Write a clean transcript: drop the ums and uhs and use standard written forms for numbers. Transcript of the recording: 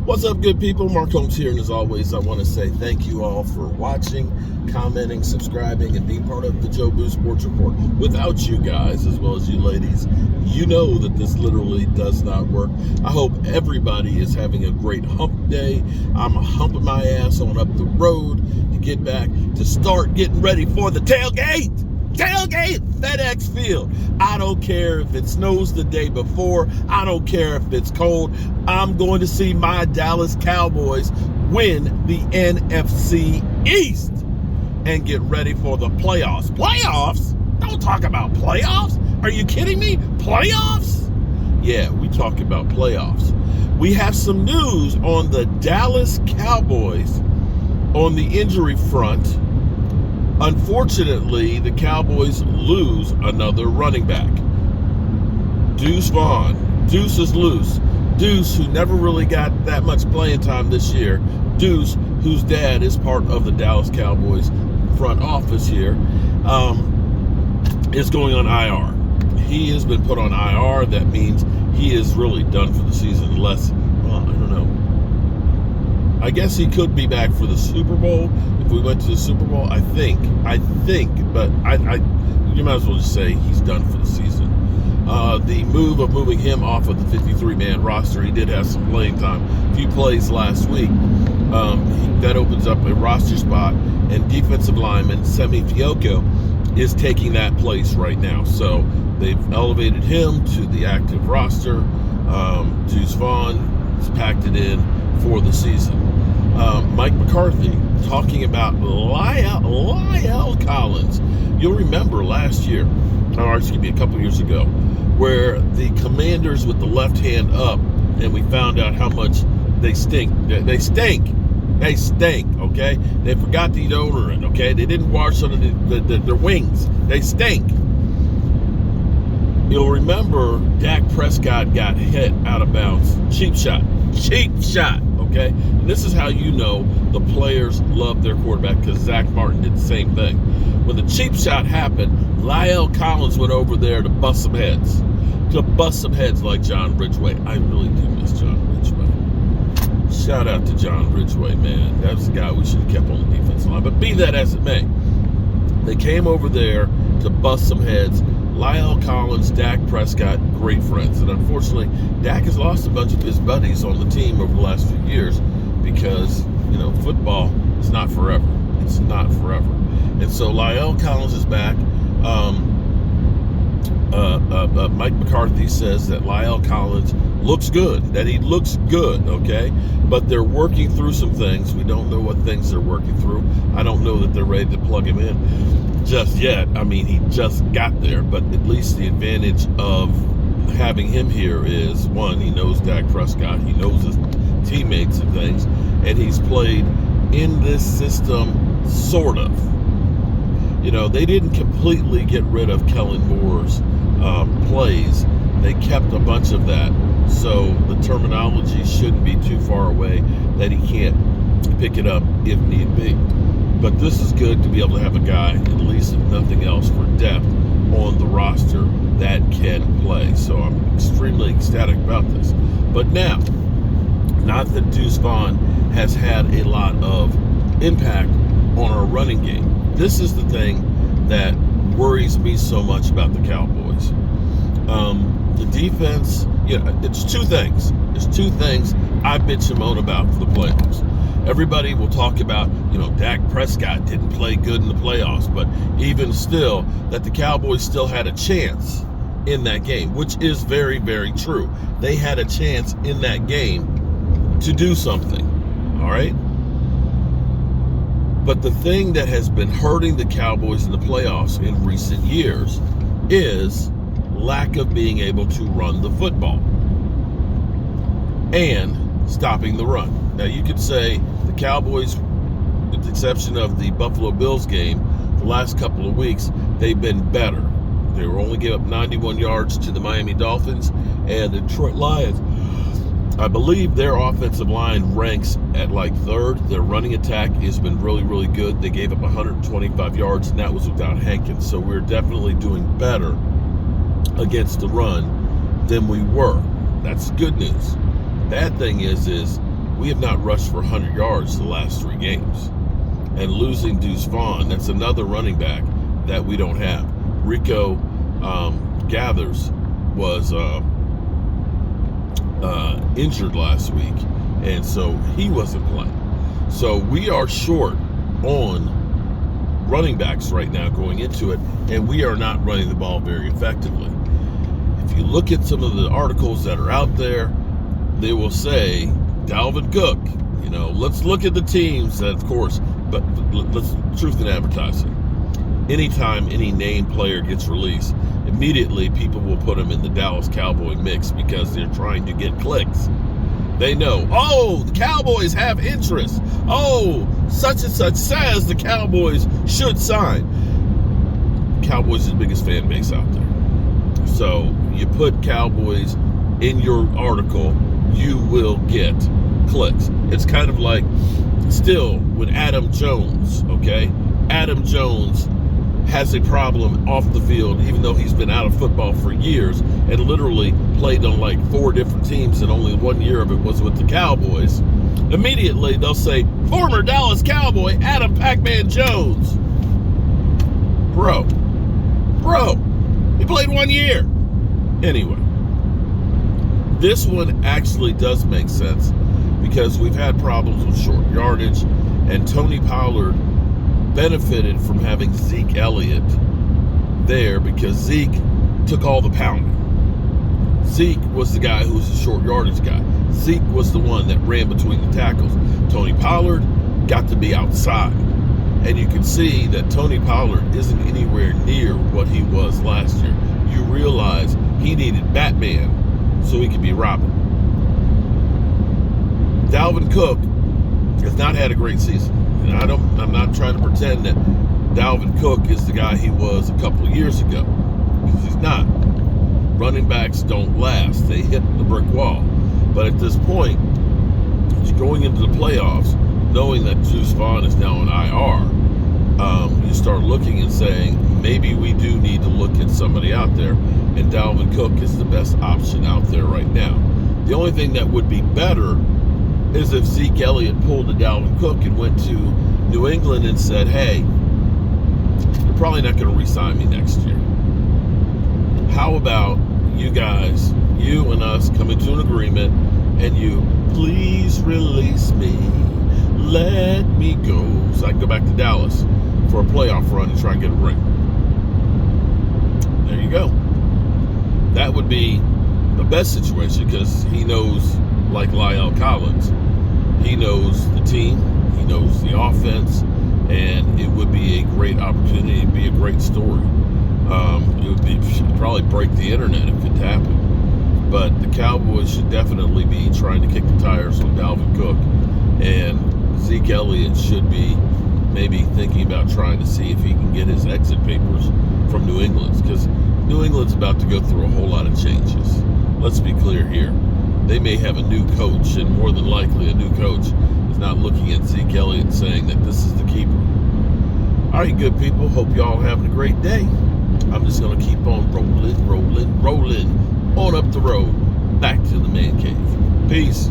What's up, good people? Mark Holmes here, and as always, I want to say thank you all for watching, commenting, subscribing, and being part of the Joe Boo Sports Report. Without you guys, as well as you ladies, you know that this literally does not work. I hope everybody is having a great hump day. I'm humping my ass on up the road to get back to start getting ready for the tailgate. FedEx Field. I don't care if it snows the day before. I don't care if it's cold. I'm going to see my Dallas Cowboys win the NFC East and get ready for the playoffs. Playoffs? Don't talk about playoffs. Are you kidding me? Playoffs? Yeah, we talk about playoffs. We have some news on the Dallas Cowboys on the injury front. Unfortunately, the Cowboys lose another running back. Deuce Vaughn. Deuce is loose. Deuce, who never really got that much playing time this year. Deuce, whose dad is part of the Dallas Cowboys front office here, is going on IR. He has been put on IR. That means he is really done for the season unless, well, I don't know. I guess he could be back for the Super Bowl if we went to the Super Bowl. I think, but you might as well just say he's done for the season. The move of moving him off of the 53-man roster, he did have some playing time, a few plays last week. That opens up a roster spot, and defensive lineman Semi Fioco is taking that place right now. So they've elevated him to the active roster. Deuce Vaughn has packed it in for the season. Mike McCarthy talking about Lyle Collins. You'll remember last year, or excuse me, a couple years ago, where the Commanders with the left hand up, and we found out how much they stink. They stink, okay? They forgot the deodorant, okay? They didn't wash under their wings. They stink. You'll remember Dak Prescott got hit out of bounds. Cheap shot, okay? And this is how you know the players love their quarterback, because Zach Martin did the same thing. When the cheap shot happened, Lyle Collins went over there to bust some heads. Like John Ridgeway. I really do miss John Ridgeway. Shout out to John Ridgeway, man. That's the guy we should have kept on the defensive line. But be that as it may, they came over there to bust some heads. Lyle Collins, Dak Prescott, great friends. And unfortunately, Dak has lost a bunch of his buddies on the team over the last few years because, football is not forever. It's not forever. And so Lyle Collins is back. Mike McCarthy says that Lyle Collins looks good, okay? But they're working through some things. We don't know what things they're working through. I don't know that they're ready to plug him in just yet. I mean, he just got there, but at least the advantage of having him here is, one, he knows Dak Prescott, he knows his teammates and things, and he's played in this system, sort of. They didn't completely get rid of Kellen Moore's plays. They kept a bunch of that, so the terminology shouldn't be too far away that he can't pick it up if need be. But this is good to be able to have a guy, at least if nothing else, for depth on the roster that can play. So I'm extremely ecstatic about this. But now, not that Deuce Vaughn has had a lot of impact on our running game. This is the thing that worries me so much about the Cowboys. The defense, it's two things. There's two things I bitch and moan about for the playoffs. Everybody will talk about, Dak Prescott didn't play good in the playoffs, but even still, that the Cowboys still had a chance in that game, which is very, very true. They had a chance in that game to do something, all right? But the thing that has been hurting the Cowboys in the playoffs in recent years is lack of being able to run the football and stopping the run. Now, you could say the Cowboys, with the exception of the Buffalo Bills game, the last couple of weeks, they've been better. They were only gave up 91 yards to the Miami Dolphins and the Detroit Lions. I believe their offensive line ranks at like third. Their running attack has been really, really good. They gave up 125 yards, and that was without Hankins. So we're definitely doing better against the run than we were. That's good news. Bad thing is we have not rushed for 100 yards the last 3 games. And losing Deuce Vaughn, that's another running back that we don't have. Rico Gathers was injured last week, and so he wasn't playing. So we are short on running backs right now going into it, and we are not running the ball very effectively. If you look at some of the articles that are out there, they will say Dalvin Cook. Let's look at the teams that, of course, but let's truth in advertising. Anytime any named player gets released, immediately people will put them in the Dallas Cowboy mix because they're trying to get clicks. They know, the Cowboys have interest. Such and such says the Cowboys should sign. Cowboys is the biggest fan base out there. So you put Cowboys in your article, you will get clicks. It's kind of like still with Adam Jones, okay? Adam Jones has a problem off the field, even though he's been out of football for years and literally played on like 4 different teams, and only 1 year of it was with the Cowboys. Immediately they'll say, former Dallas Cowboy Adam Pac-Man Jones. Bro, he played 1 year. Anyway, this one actually does make sense because we've had problems with short yardage, and Tony Pollard benefited from having Zeke Elliott there because Zeke took all the pounding. Zeke was the guy who was the short yardage guy. Zeke was the one that ran between the tackles. Tony Pollard got to be outside. And you can see that Tony Pollard isn't anywhere near what he was last year. You realize he needed Batman so he could be Robin. Dalvin Cook has not had a great season. And I'm not trying to pretend that Dalvin Cook is the guy he was a couple of years ago, because he's not. Running backs don't last. They hit the brick wall. But at this point, going into the playoffs, knowing that Deuce Vaughn is now on IR, you start looking and saying, maybe we do need to look at somebody out there, and Dalvin Cook is the best option out there right now. The only thing that would be better is if Zeke Elliott pulled a Dalvin Cook and went to New England and said, hey, you're probably not going to re-sign me next year. How about you guys, you and us, come into an agreement, and you please release me, let me go, so I can go back to Dallas for a playoff run and try and get a ring. There you go. That would be the best situation, because he knows, like Lyle Collins, he knows the team, he knows the offense, and it would be a great opportunity. It'd be a great story. It would probably break the internet if it happened. But the Cowboys should definitely be trying to kick the tires on Dalvin Cook, and Zeke Elliott should be maybe thinking about trying to see if he can get his exit papers from New England, because New England's about to go through a whole lot of changes. Let's be clear here. They may have a new coach, and more than likely a new coach is not looking at Zeke Elliott and saying that this is the keeper. All right, good people. Hope y'all are having a great day. I'm just going to keep on rolling on up the road back to the man cave. Peace.